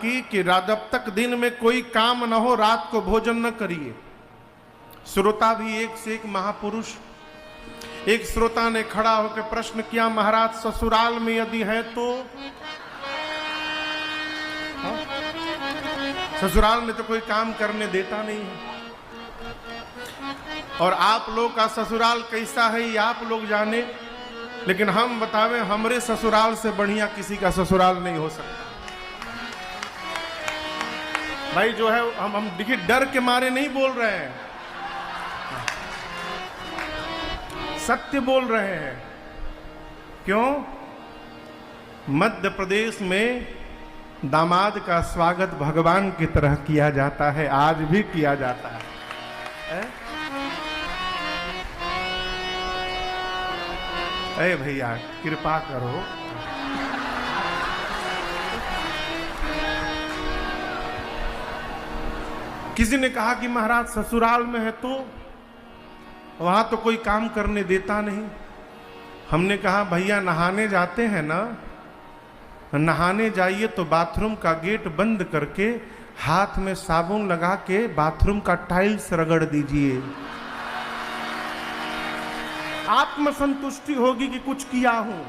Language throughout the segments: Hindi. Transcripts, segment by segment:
की कि जब तक दिन में कोई काम न हो रात को भोजन न करिए। श्रोता भी एक से एक महापुरुष। एक श्रोता ने खड़ा होकर प्रश्न किया, महाराज ससुराल में यदि है तो? ससुराल में तो कोई काम करने देता नहीं है, और आप लोग का ससुराल कैसा है ये आप लोग जाने, लेकिन हम बतावे हमरे ससुराल से बढ़िया किसी का ससुराल नहीं हो सकता। भाई जो है हम देखिए डर के मारे नहीं बोल रहे हैं, सत्य बोल रहे हैं। क्यों? मध्य प्रदेश में दामाद का स्वागत भगवान की तरह किया जाता है, आज भी किया जाता है। अरे भैया कृपा करो, किसी ने कहा कि महाराज ससुराल में है तो वहां तो कोई काम करने देता नहीं। हमने कहा भैया नहाने जाते हैं ना, नहाने जाइए तो बाथरूम का गेट बंद करके हाथ में साबुन लगा के बाथरूम का टाइल्स रगड़ दीजिए, आत्मसंतुष्टि होगी कि कुछ किया हूं।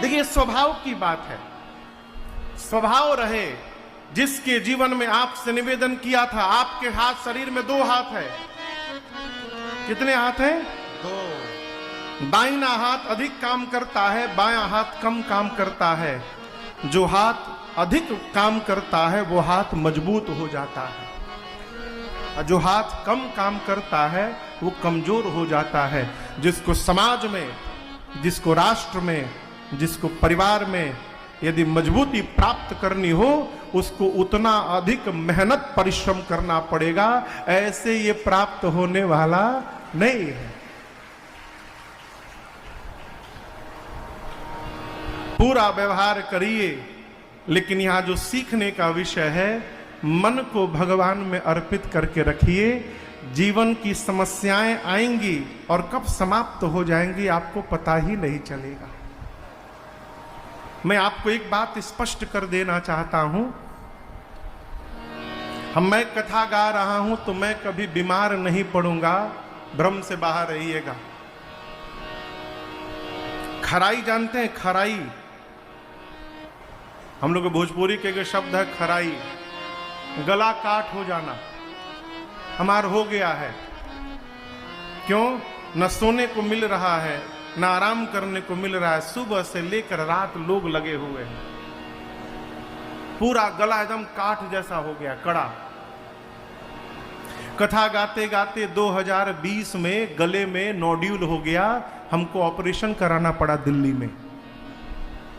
देखिए स्वभाव की बात है, स्वभाव रहे। जिसके जीवन में आपसे निवेदन किया था, आपके हाथ शरीर में 2 हाथ है। कितने हाथ हैं? 2। दाहिना हाथ अधिक काम करता है, बायां हाथ कम काम करता है। जो हाथ अधिक काम करता है वो हाथ मजबूत हो जाता है, और जो हाथ कम काम करता है वो कमजोर हो जाता है। जिसको समाज में, जिसको राष्ट्र में, जिसको परिवार में यदि मजबूती प्राप्त करनी हो उसको उतना अधिक मेहनत परिश्रम करना पड़ेगा, ऐसे ये प्राप्त होने वाला नहीं है। पूरा व्यवहार करिए, लेकिन यहां जो सीखने का विषय है, मन को भगवान में अर्पित करके रखिए। जीवन की समस्याएं आएंगी और कब समाप्त हो जाएंगी आपको पता ही नहीं चलेगा। मैं आपको एक बात स्पष्ट कर देना चाहता हूं, मैं कथा गा रहा हूं तो मैं कभी बीमार नहीं पड़ूंगा, भ्रम से बाहर रहिएगा। खराई जानते हैं? खराई हम लोग भोजपुरी के शब्द है खराई, गला काट हो जाना। हमार हो गया है। क्यों? न सोने को मिल रहा है, न आराम करने को मिल रहा है। सुबह से लेकर रात लोग लगे हुए हैं, पूरा गला एकदम काठ जैसा हो गया, कड़ा। कथा गाते गाते 2020 में गले में नोड्यूल हो गया, हमको ऑपरेशन कराना पड़ा दिल्ली में,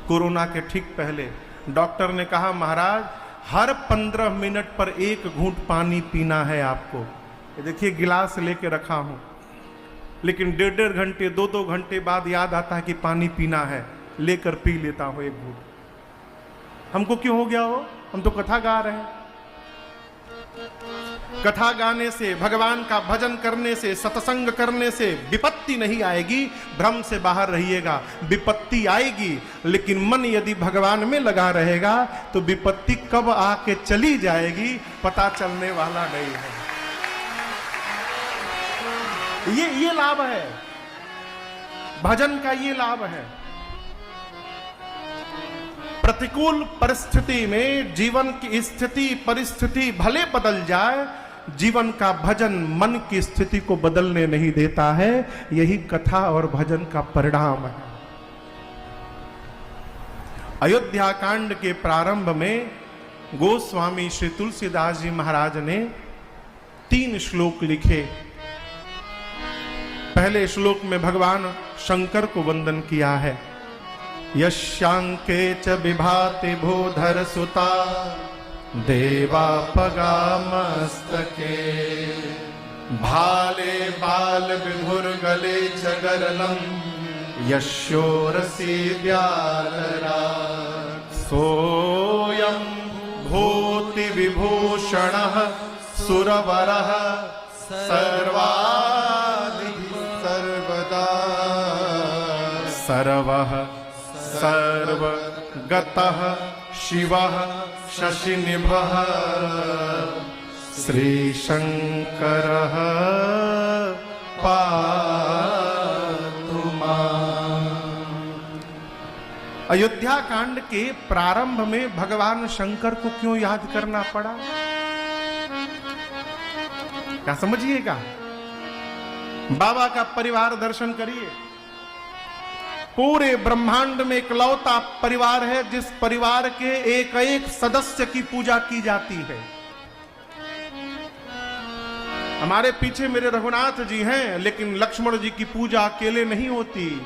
कोरोना के ठीक पहले। डॉक्टर ने कहा महाराज हर 15 मिनट पर 1 घूंट पानी पीना है आपको। ये देखिए गिलास लेके रखा हूं, लेकिन 1.5 घंटे 2-2 घंटे बाद याद आता है कि पानी पीना है, लेकर पी लेता हूं 1 घूंट। हमको क्यों हो गया हो? हम तो कथा गा रहे हैं। कथा गाने से, भगवान का भजन करने से, सत्संग करने से विपत्ति नहीं आएगी, भ्रम से बाहर रहिएगा। विपत्ति आएगी, लेकिन मन यदि भगवान में लगा रहेगा तो विपत्ति कब आके चली जाएगी पता चलने वाला नहीं है। ये लाभ है भजन का, ये लाभ है। प्रतिकूल परिस्थिति में जीवन की स्थिति परिस्थिति भले बदल जाए, जीवन का भजन मन की स्थिति को बदलने नहीं देता है। यही कथा और भजन का परिणाम है। अयोध्या कांड के प्रारंभ में गोस्वामी श्री तुलसीदास जी महाराज ने 3 श्लोक लिखे। पहले श्लोक में भगवान शंकर को वंदन किया है। यशांके च विभाति भूधर सुता देवा पगामस्तके भाले बाल विधुर गले च गरलम यशोरसी व्यालरा सोयम भूति विभूषणः सुरवरः सर्वादि सर्वदा सर्वः सर्वगतः शिवः शशिनिभः श्रीशङ्करः पातु माम्। अयोध्या कांड के प्रारंभ में भगवान शंकर को क्यों याद करना पड़ा? क्या समझिएगा? बाबा का परिवार दर्शन करिए। पूरे ब्रह्मांड में इकलौता परिवार है जिस परिवार के एक एक सदस्य की पूजा की जाती है। हमारे पीछे मेरे रघुनाथ जी हैं, लेकिन लक्ष्मण जी की पूजा अकेले नहीं होती।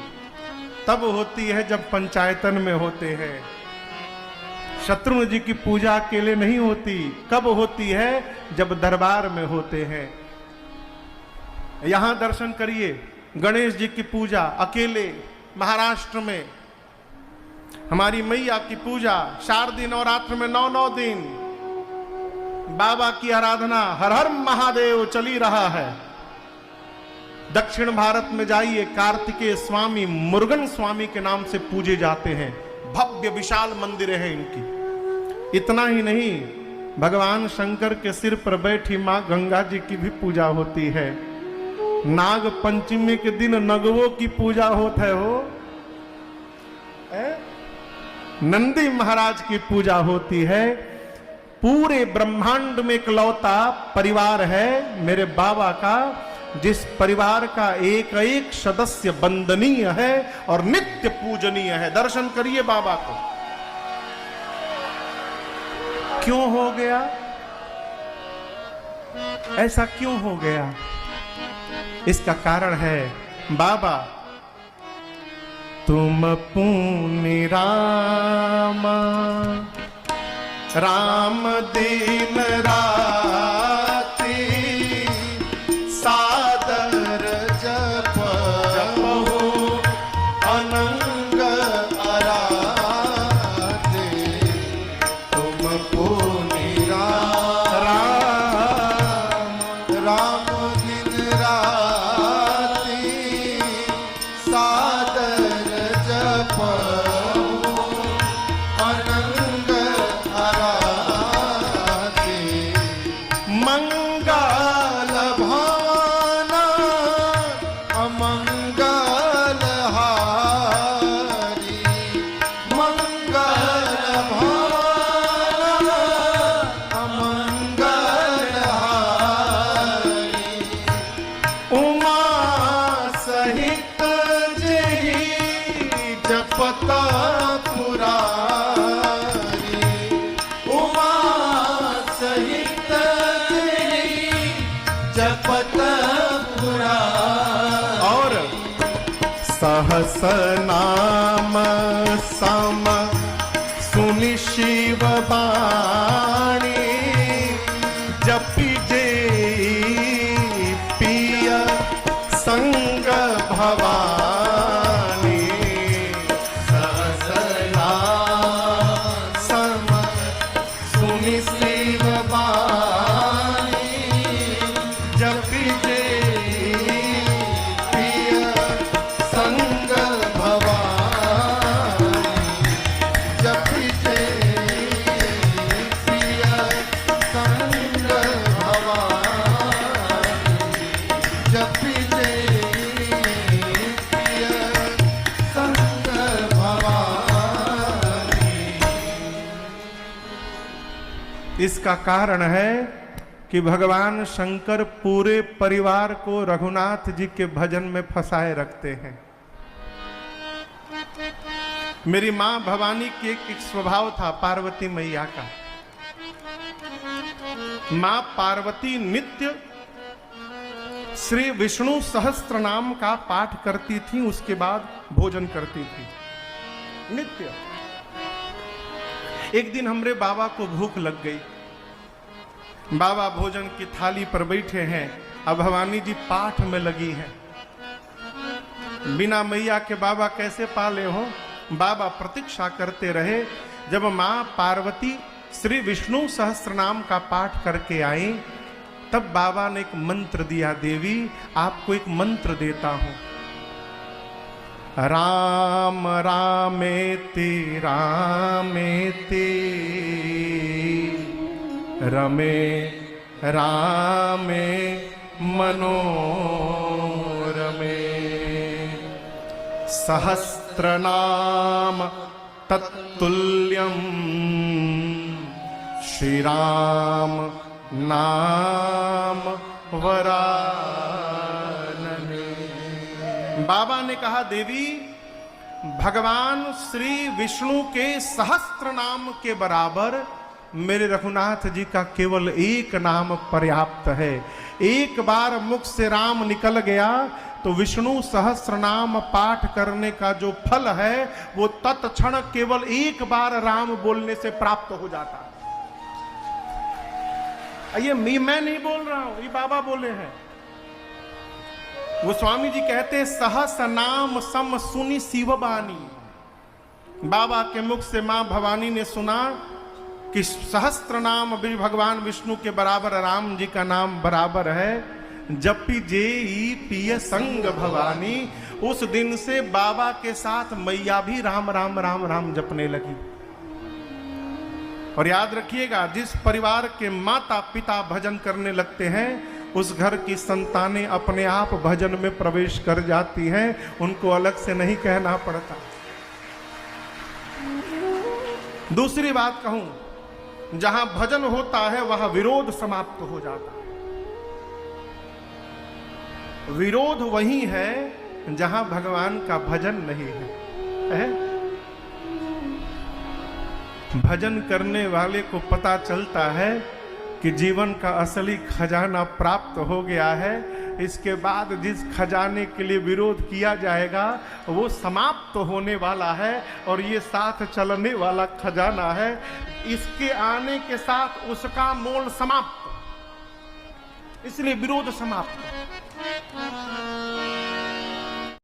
तब होती है जब पंचायतन में होते हैं। शत्रुघ्न जी की पूजा अकेले नहीं होती। कब होती है? जब दरबार में होते हैं। यहां दर्शन करिए, गणेश जी की पूजा अकेले महाराष्ट्र में। हमारी मैया की पूजा शारदीय नवरात्र में 9 दिन बाबा की आराधना हर हर महादेव चली रहा है। दक्षिण भारत में जाइए, कार्तिकेय स्वामी मुरुगन स्वामी के नाम से पूजे जाते हैं। भव्य विशाल मंदिर है इनकी। इतना ही नहीं, भगवान शंकर के सिर पर बैठी मां गंगा जी की भी पूजा होती है। नाग पंचमी के दिन नगवों की पूजा होता है। हो नंदी महाराज की पूजा होती है। पूरे ब्रह्मांड में इकलौता परिवार है मेरे बाबा का, जिस परिवार का एक एक सदस्य वंदनीय है और नित्य पूजनीय है। दर्शन करिए बाबा को। क्यों हो गया ऐसा? क्यों हो गया? इसका कारण है बाबा तुम पुनि राम राम दिन राति सादर जप जपो अनंग आराधे तुम पुनि राम राम दिन राति सादर जप अनंग आराधे मंगल भवन अमंगल हारी मंगल भवन अमंगल हारी उमा सहित जही जपता पुरारी उमा सहित जही जपता पुरारी और सहस नाम सम सुनि शिव बाणी जपि जे पिय संग भवानी सहस नाम सम सुनि शिव बाणी जपि जे पिय संग भवानी जपि जे पिय संग भवानी जपि जे पिय संग भवानी। इसका कारण है कि भगवान शंकर पूरे परिवार को रघुनाथ जी के भजन में फंसाए रखते हैं। मेरी मां भवानी के एक स्वभाव था पार्वती मैया का। मां पार्वती नित्य श्री विष्णु सहस्त्र नाम का पाठ करती थी, उसके बाद भोजन करती थी नित्य। एक दिन हमरे बाबा को भूख लग गई। बाबा भोजन की थाली पर बैठे हैं, अब भवानी जी पाठ में लगी हैं। बिना मैया के बाबा कैसे पाले हो? बाबा प्रतीक्षा करते रहे। जब मां पार्वती श्री विष्णु सहस्त्र नाम का पाठ करके आई, तब बाबा ने एक मंत्र दिया। देवी, आपको एक मंत्र देता हूं। राम रामेति रामेति रमे रामे मनोरमे सहस्रनाम तत्तुल्यं श्री राम नाम वरानने। बाबा ने कहा देवी, भगवान श्री विष्णु के सहस्त्र नाम के बराबर मेरे रघुनाथ जी का केवल एक नाम पर्याप्त है। एक बार मुख से राम निकल गया तो विष्णु सहस्त्र नाम पाठ करने का जो फल है वो तत्क्षण केवल एक बार राम बोलने से प्राप्त हो जाता है। ये मैं नहीं बोल रहा हूं, ये बाबा बोले हैं। वो स्वामी जी कहते सहस नाम सम सुनी शिवबानी। बाबा के मुख से मां भवानी ने सुना कि सहस्त्र नाम भगवान विष्णु के बराबर राम जी का नाम बराबर है। जपी जेई पिय संग भवानी। उस दिन से बाबा के साथ मैया भी राम राम राम राम जपने लगी। और याद रखिएगा, जिस परिवार के माता पिता भजन करने लगते हैं उस घर की संतानें अपने आप भजन में प्रवेश कर जाती हैं, उनको अलग से नहीं कहना पड़ता। दूसरी बात कहूं, जहां भजन होता है वहां विरोध समाप्त हो जाता है। विरोध वही है जहां भगवान का भजन नहीं है। भजन करने वाले को पता चलता है कि जीवन का असली खजाना प्राप्त हो गया है। इसके बाद जिस खजाने के लिए विरोध किया जाएगा वो समाप्त होने वाला है और ये साथ चलने वाला खजाना है। इसके आने के साथ उसका मोल समाप्त, इसलिए विरोध समाप्त।